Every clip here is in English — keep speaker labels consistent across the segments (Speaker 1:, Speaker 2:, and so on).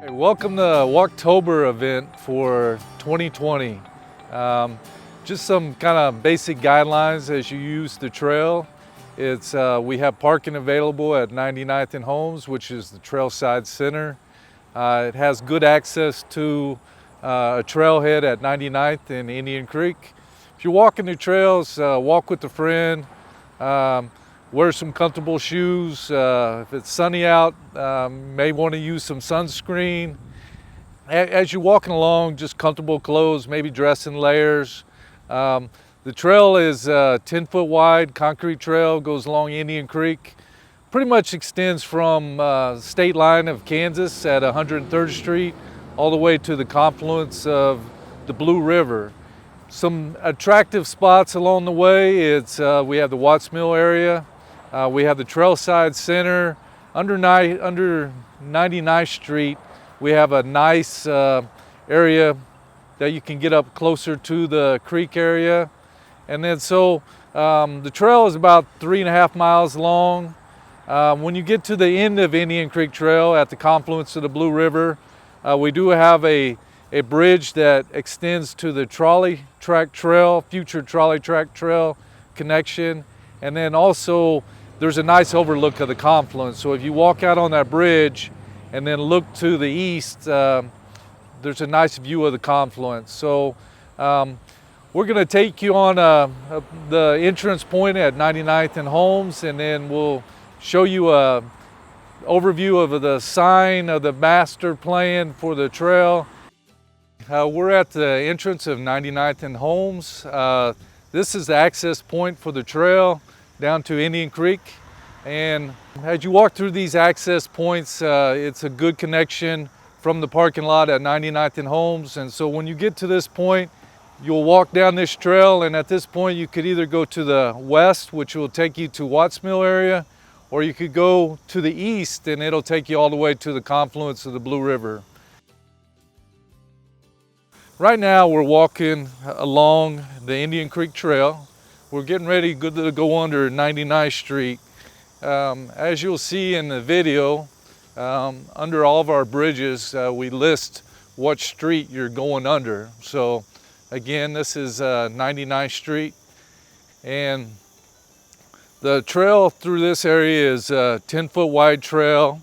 Speaker 1: Hey, welcome to the Walktober event for 2020. Just some kind of basic guidelines as you use the trail. We have parking available at 99th and Holmes, which is the trailside center. It has good access to a trailhead at 99th and Indian Creek. If you're walking the trails, walk with a friend. Wear some comfortable shoes. If it's sunny out, may want to use some sunscreen. As you're walking along, just comfortable clothes, maybe dress in layers. The trail is 10 foot wide, concrete trail, goes along Indian Creek. Pretty much extends from state line of Kansas at 103rd Street all the way to the confluence of the Blue River. Some attractive spots along the way. We have the Watts Mill area. We have the Trailside Center. Under 99th Street, we have a nice area that you can get up closer to the creek area. And then the trail is about 3.5 miles long. When you get to the end of Indian Creek Trail at the confluence of the Blue River, we do have a bridge that extends to the trolley track trail, future trolley track trail connection. And then also there's a nice overlook of the confluence. So if you walk out on that bridge and then look to the east, there's a nice view of the confluence. So we're gonna take you on the entrance point at 99th and Holmes, and then we'll show you a overview of the sign of the master plan for the trail. We're at the entrance of 99th and Holmes. This is the access point for the trail down to Indian Creek. And as you walk through these access points, it's a good connection from the parking lot at 99th and Holmes. And so when you get to this point, you'll walk down this trail, and at this point you could either go to the west, which will take you to Watts Mill area, or you could go to the east and it'll take you all the way to the confluence of the Blue River. Right now we're walking along the Indian Creek Trail. We're getting ready to go under 99th Street. As you'll see in the video, under all of our bridges, we list what street you're going under. So again, this is 99th Street. And the trail through this area is a 10-foot wide trail.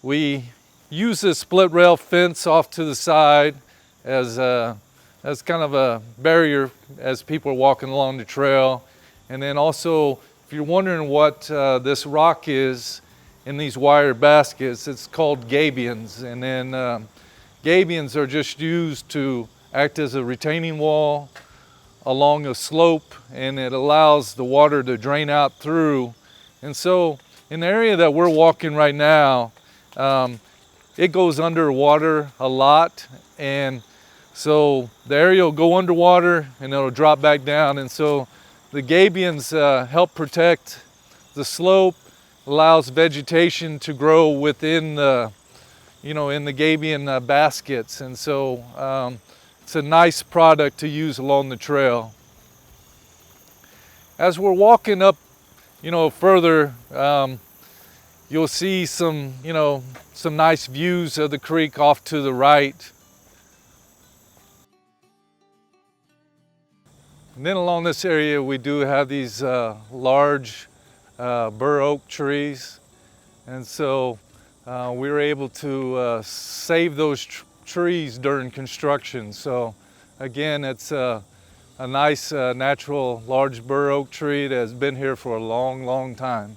Speaker 1: We use this split rail fence off to the side as kind of a barrier as people are walking along the trail. And then also, if you're wondering what this rock is in these wire baskets, it's called Gabiens. And then Gabiens are just used to act as a retaining wall along a slope, and it allows the water to drain out through. And so in the area that we're walking right now, it goes underwater a lot. And so the area will go underwater and it'll drop back down. And so the Gabiens help protect the slope, allows vegetation to grow within the, in the Gabien baskets. And so it's a nice product to use along the trail. As we're walking up, further, you'll see some nice views of the creek off to the right. And then along this area, we do have these large bur oak trees. And so we were able to save those trees during construction. So again, it's a nice natural large bur oak tree that has been here for a long, long time.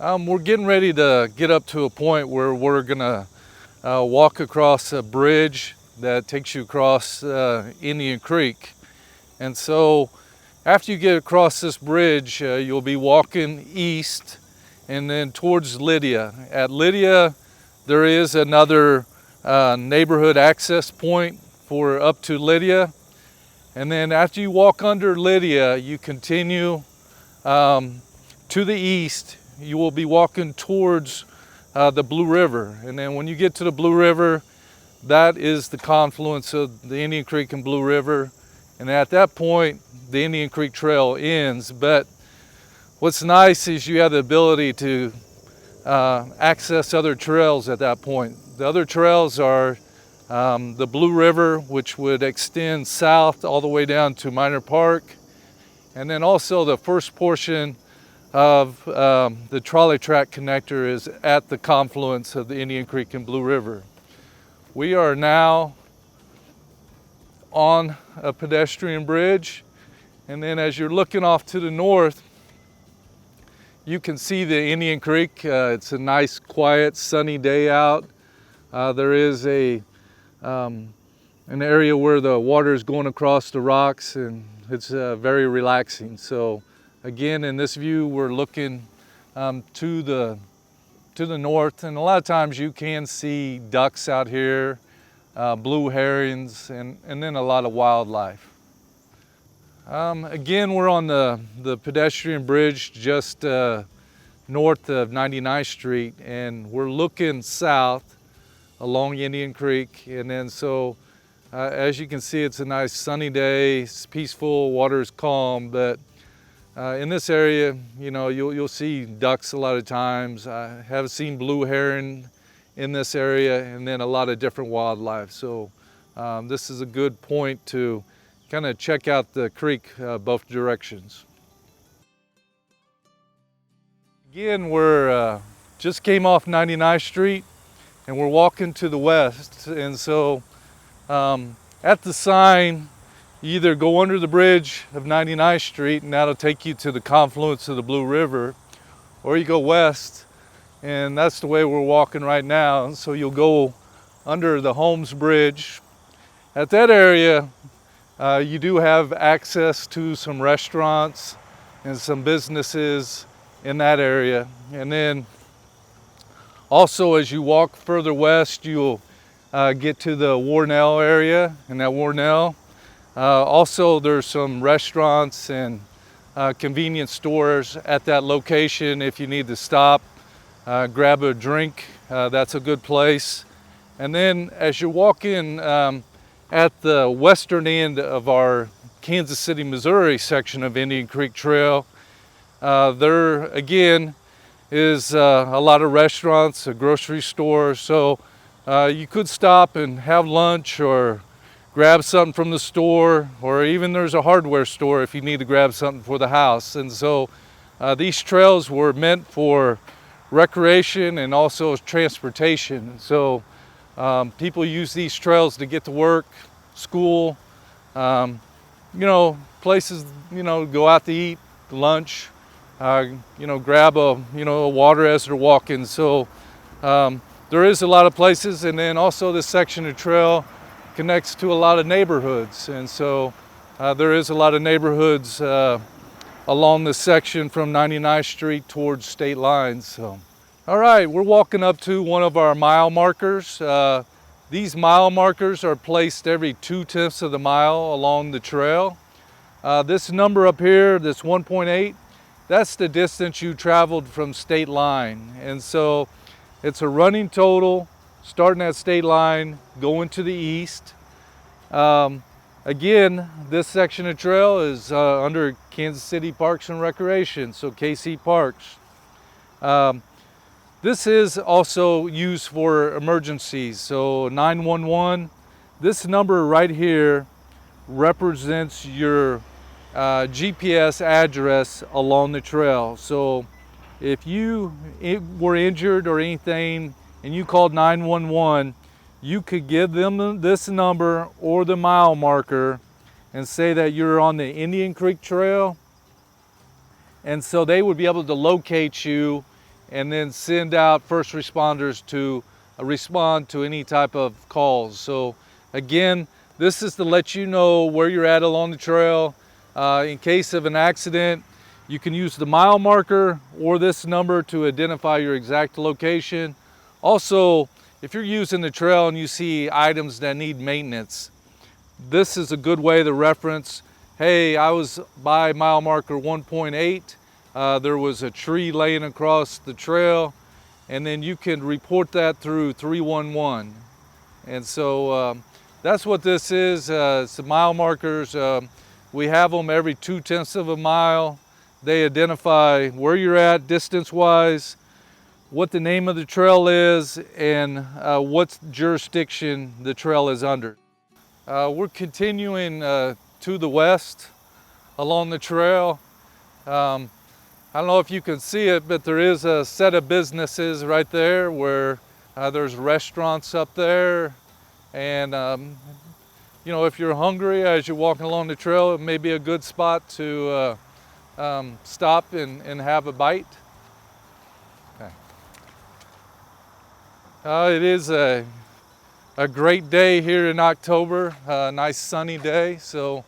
Speaker 1: We're getting ready to get up to a point where we're gonna walk across a bridge that takes you across Indian Creek. And so after you get across this bridge, you'll be walking east and then towards Lydia. At Lydia, there is another neighborhood access point for up to Lydia. And then after you walk under Lydia, you continue to the east. You will be walking towards the Blue River. And then when you get to the Blue River, that is the confluence of the Indian Creek and Blue River. And at that point, the Indian Creek Trail ends. But What's nice is you have the ability to access other trails at that point. The other trails are the Blue River, which would extend south all the way down to Minor Park, and then also the first portion of the trolley track connector is at the confluence of the Indian Creek and Blue River. We are now on a pedestrian bridge, and then as you're looking off to the north, you can see the Indian Creek. It's a nice, quiet, sunny day out. There is an area where the water is going across the rocks, and it's very relaxing. So again, in this view, we're looking to the north, and a lot of times you can see ducks out here, blue herons, and then a lot of wildlife. Again, we're on the pedestrian bridge just north of 99th Street, and we're looking south along Indian Creek. And then so as you can see, it's a nice sunny day, it's peaceful, water is calm, but in this area, you know, you'll see ducks a lot of times. I have seen blue heron in this area, and then a lot of different wildlife. So this is a good point to kind of check out the creek both directions. Again, we're just came off 99th Street, and we're walking to the west. And so at the sign, you either go under the bridge of 99th Street, and that'll take you to the confluence of the Blue River, or you go west, and that's the way we're walking right now. And so you'll go under the Holmes Bridge. At that area, you do have access to some restaurants and some businesses in that area. And then also, as you walk further west, you'll get to the Warnell area. And at Warnell, also there's some restaurants and convenience stores at that location. If you need to stop, grab a drink, that's a good place. And then as you walk in, at the western end of our Kansas City, Missouri section of Indian Creek Trail, there again is a lot of restaurants, a grocery store. So you could stop and have lunch or grab something from the store, or even there's a hardware store if you need to grab something for the house. And so these trails were meant for recreation and also transportation. So people use these trails to get to work, school, you know, places, you know, go out to eat, lunch, you know, grab a water as they're walking. So there is a lot of places, and then also this section of trail connects to a lot of neighborhoods. And so there is a lot of neighborhoods along this section from 99th Street towards state lines. So. All right, we're walking up to one of our mile markers. These mile markers are placed every 2/10 of the mile along the trail. This number up here, this 1.8, that's the distance you traveled from state line. And so it's a running total starting at state line, going to the east. Again, this section of trail is under Kansas City Parks and Recreation, so KC Parks. This is also used for emergencies, so 911. This number right here represents your GPS address along the trail. So if you were injured or anything and you called 911, you could give them this number or the mile marker and say that you're on the Indian Creek Trail, and so they would be able to locate you and then send out first responders to respond to any type of calls. So again, this is to let you know where you're at along the trail. In case of an accident, you can use the mile marker or this number to identify your exact location. Also, if you're using the trail and you see items that need maintenance, this is a good way to reference, hey, I was by mile marker 1.8, there was a tree laying across the trail, and then you can report that through 311. And so that's what this is. It's the mile markers. We have them every 2/10 of a mile. They identify where you're at distance-wise, what the name of the trail is, and what jurisdiction the trail is under. We're continuing to the west along the trail. I don't know if you can see it, but there is a set of businesses right there where there's restaurants up there. And you know, if you're hungry as you're walking along the trail, it may be a good spot to stop and have a bite. Okay. It is a great day here in October, a nice sunny day. So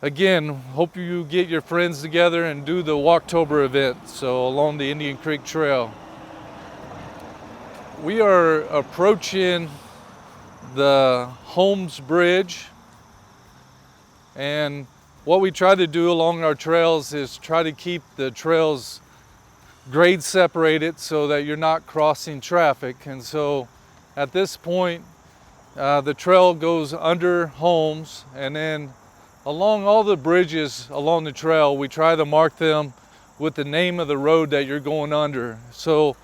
Speaker 1: again, hope you get your friends together and do the Walktober event, so along the Indian Creek Trail. We are approaching the Holmes Bridge, and what we try to do along our trails is try to keep the trails grade separated so that you're not crossing traffic. And so at this point, the trail goes under Holmes, and then along all the bridges along the trail, we try to mark them with the name of the road that you're going under. So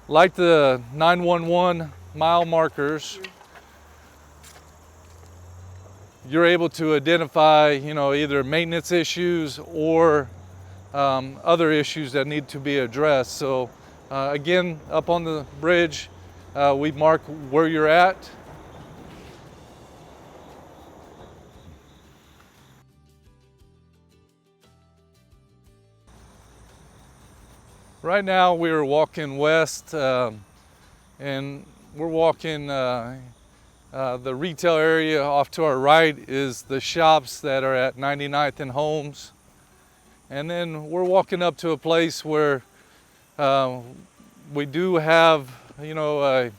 Speaker 1: like the 911 mile markers, you're able to identify, you know, either maintenance issues or other issues that need to be addressed. So again, up on the bridge, we mark where you're at. Right now we're walking west, and we're walking the retail area. Off to our right is the shops that are at 99th and Holmes. And then we're walking up to a place where we do have, you know,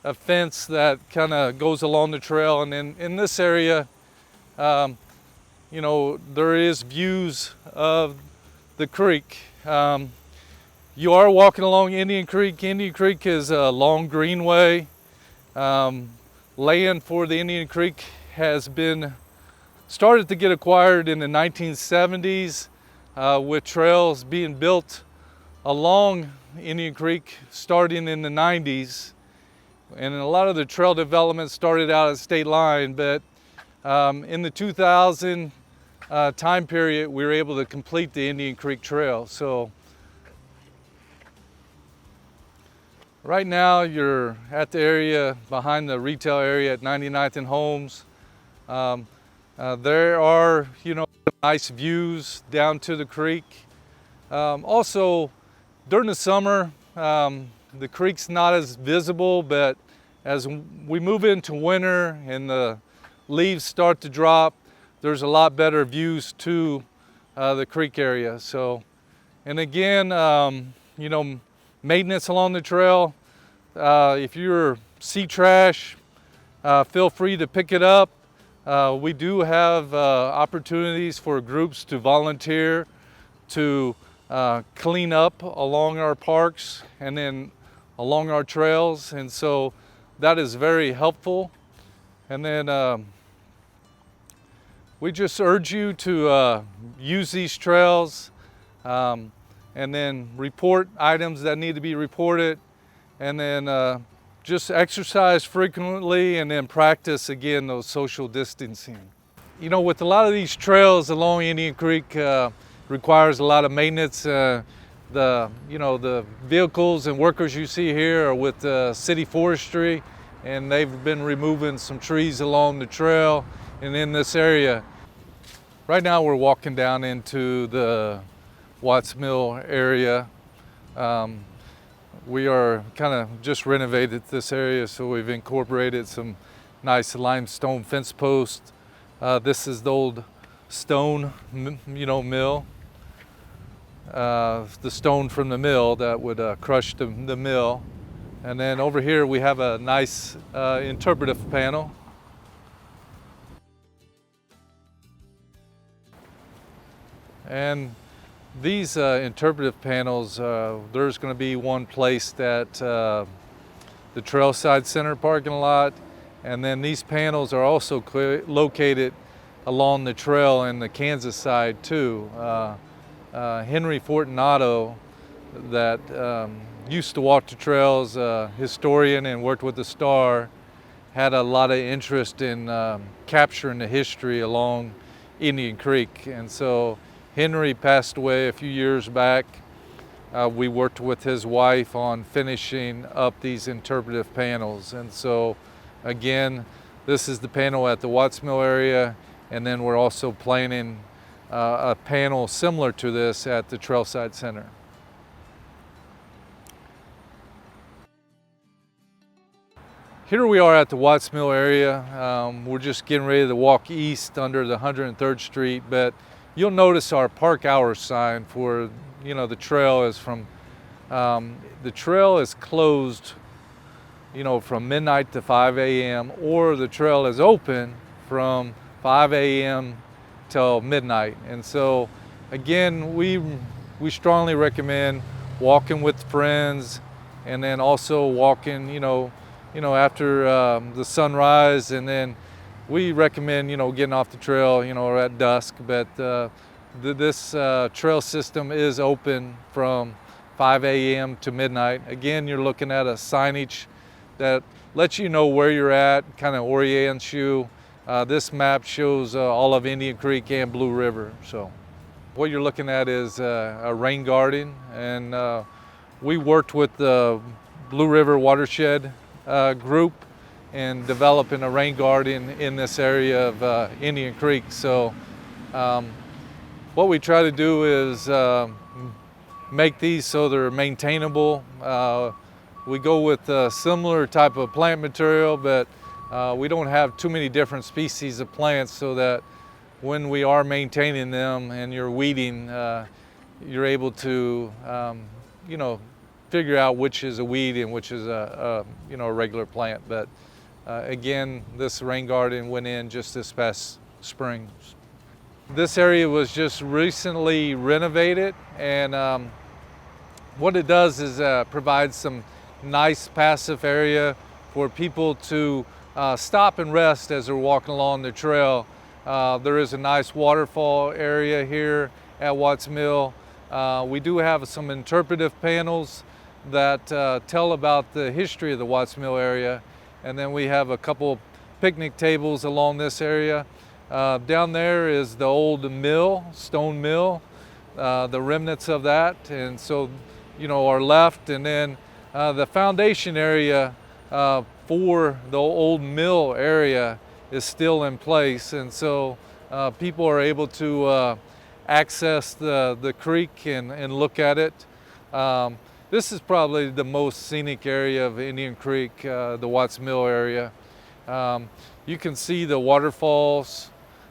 Speaker 1: a fence that kind of goes along the trail. And then in this area, you know, there is views of the creek. You are walking along Indian Creek. Indian Creek is a long greenway. Land for the Indian Creek has been started to get acquired in the 1970s, with trails being built along Indian Creek starting in the 90s. And a lot of the trail development started out at state line, but in the 2000 time period, we were able to complete the Indian Creek Trail. So right now, you're at the area behind the retail area at 99th and Holmes. There are, you know, nice views down to the creek. Also, during the summer, the creek's not as visible, but as we move into winter and the leaves start to drop, there's a lot better views to the creek area. So, and again, you know, maintenance along the trail. If you see trash, feel free to pick it up. We do have opportunities for groups to volunteer to clean up along our parks and then along our trails, and so that is very helpful. And then we just urge you to use these trails, and then report items that need to be reported, and then just exercise frequently, and then practice again those social distancing. You know, with a lot of these trails along Indian Creek, requires a lot of maintenance. The vehicles and workers you see here are with city forestry, and they've been removing some trees along the trail and in this area. Right now we're walking down into the Watts Mill area. We are kind of just renovated this area, so we've incorporated some nice limestone fence posts. This is the old stone, mill. The stone from the mill that would crush the mill. And then over here we have a nice interpretive panel. And these interpretive panels, there's going to be one placed at the Trailside Center parking lot, and then these panels are also located along the trail in the Kansas side too. Henry Fortunato, that used to walk the trails, historian and worked with the Star, had a lot of interest in capturing the history along Indian Creek. And so Henry passed away a few years back. We worked with his wife on finishing up these interpretive panels. And so again, this is the panel at the Watts Mill area, and then we're also planning a panel similar to this at the Trailside Center. Here we are at the Watts Mill area. We're just getting ready to walk east under the 103rd Street, but you'll notice our park hours sign for, the trail is from, the trail is closed, from midnight to 5 a.m. or the trail is open from 5 a.m. till midnight. And so again, we strongly recommend walking with friends, and then also walking, after the sunrise, and then we recommend, getting off the trail, or at dusk. But this trail system is open from 5 a.m. to midnight. Again, you're looking at a signage that lets you know where you're at, kind of orients you. This map shows all of Indian Creek and Blue River. So what you're looking at is a rain garden, and we worked with the Blue River Watershed group in developing a rain garden in this area of Indian Creek. So what we try to do is make these so they're maintainable. We go with a similar type of plant material, but we don't have too many different species of plants, so that when we are maintaining them and you're weeding, you're able to figure out which is a weed and which is a regular plant. But again, this rain garden went in just this past spring. This area was just recently renovated, and what it does is provide some nice passive area for people to stop and rest as they're walking along the trail. There is a nice waterfall area here at Watts Mill. We do have some interpretive panels that tell about the history of the Watts Mill area, and then we have a couple picnic tables along this area. Down there is the old mill, stone mill, the remnants of that, and so are left, and then the foundation area for the old mill area is still in place, and so people are able to access the creek and look at it. This is probably the most scenic area of Indian Creek, the Watts Mill area. You can see the waterfalls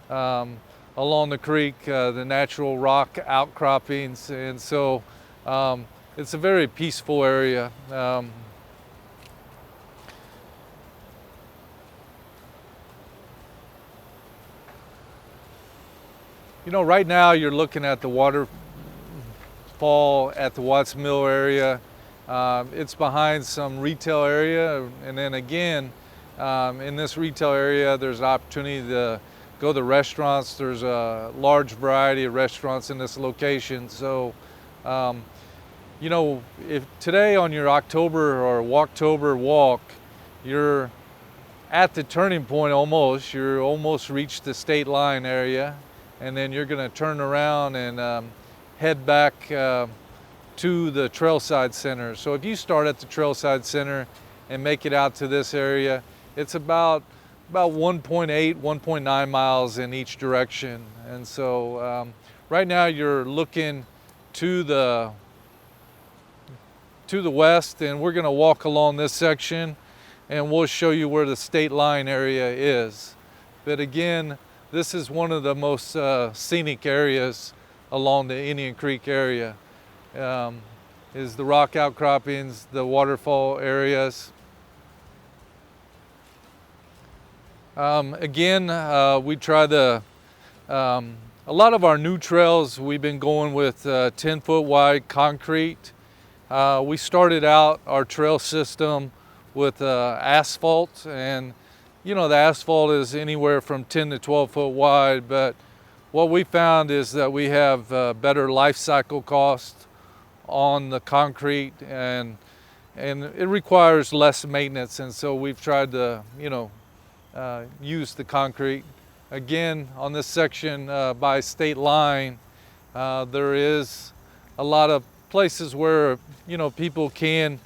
Speaker 1: along the creek, the natural rock outcroppings, and so it's a very peaceful area. Right now you're looking at the waterfall at the Watts Mill area. It's behind some retail area, and then again, in this retail area, there's an opportunity to go to restaurants. There's a large variety of restaurants in this location. So, if today on your October or Walktober walk, you're at the turning point almost, you're almost reached the state line area, and then you're gonna turn around and head back to the Trailside Center. So if you start at the Trailside Center and make it out to this area, it's about 1.8, 1.9 miles in each direction. And so right now you're looking to the west, and we're gonna walk along this section and we'll show you where the state line area is. But again, this is one of the most scenic areas along the Indian Creek area. Is the rock outcroppings, the waterfall areas. Again, we try a lot of our new trails, we've been going with 10-foot wide concrete. We started out our trail system with asphalt, and you know, the asphalt is anywhere from 10 to 12 foot wide, but what we found is that we have better life cycle cost on the concrete, and it requires less maintenance, and so we've tried to, you know, use the concrete. Again, on this section by state line, there is a lot of places where, you know, people can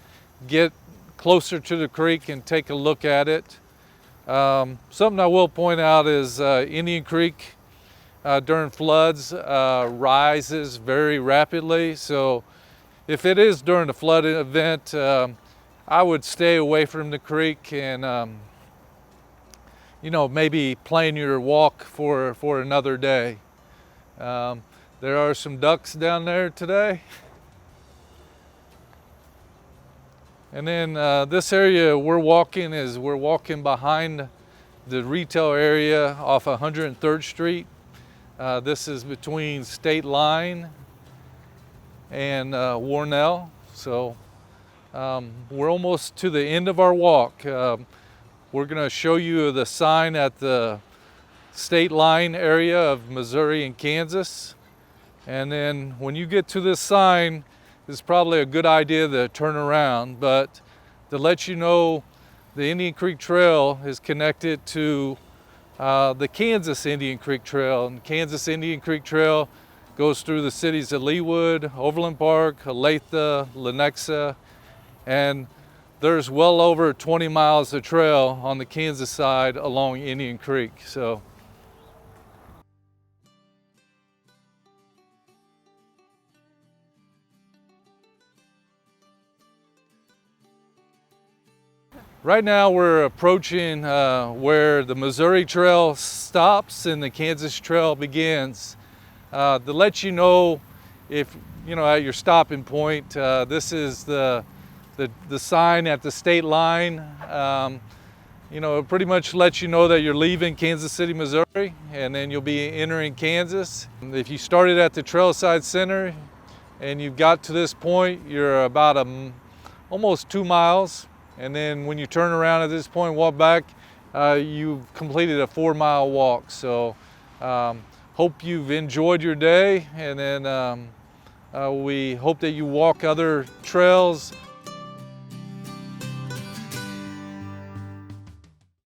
Speaker 1: get closer to the creek and take a look at it. Something I will point out is Indian Creek during floods rises very rapidly. So if it is during a flood event, I would stay away from the creek and you know, maybe plan your walk for another day. There are some ducks down there today. And then this area we're walking behind the retail area off 103rd Street. This is between State Line and Warnell. So we're almost to the end of our walk. We're going to show you the sign at the State Line area of Missouri and Kansas. And then when you get to this sign, it's probably a good idea to turn around, but to let you know, the Indian Creek Trail is connected to the Kansas Indian Creek Trail. And Kansas Indian Creek Trail goes through the cities of Leawood, Overland Park, Olathe, Lenexa, and there's well over 20 miles of trail on the Kansas side along Indian Creek. So right now we're approaching where the Missouri Trail stops and the Kansas Trail begins. To let you know, if you know at your stopping point, this is the sign at the state line. You know, it pretty much lets you know that you're leaving Kansas City, Missouri, and then you'll be entering Kansas. If you started at the Trailside Center and you got to this point, you're about almost 2 miles. And then when you turn around at this point and walk back, you've completed a 4-mile walk. So hope you've enjoyed your day, and then we hope that you walk other trails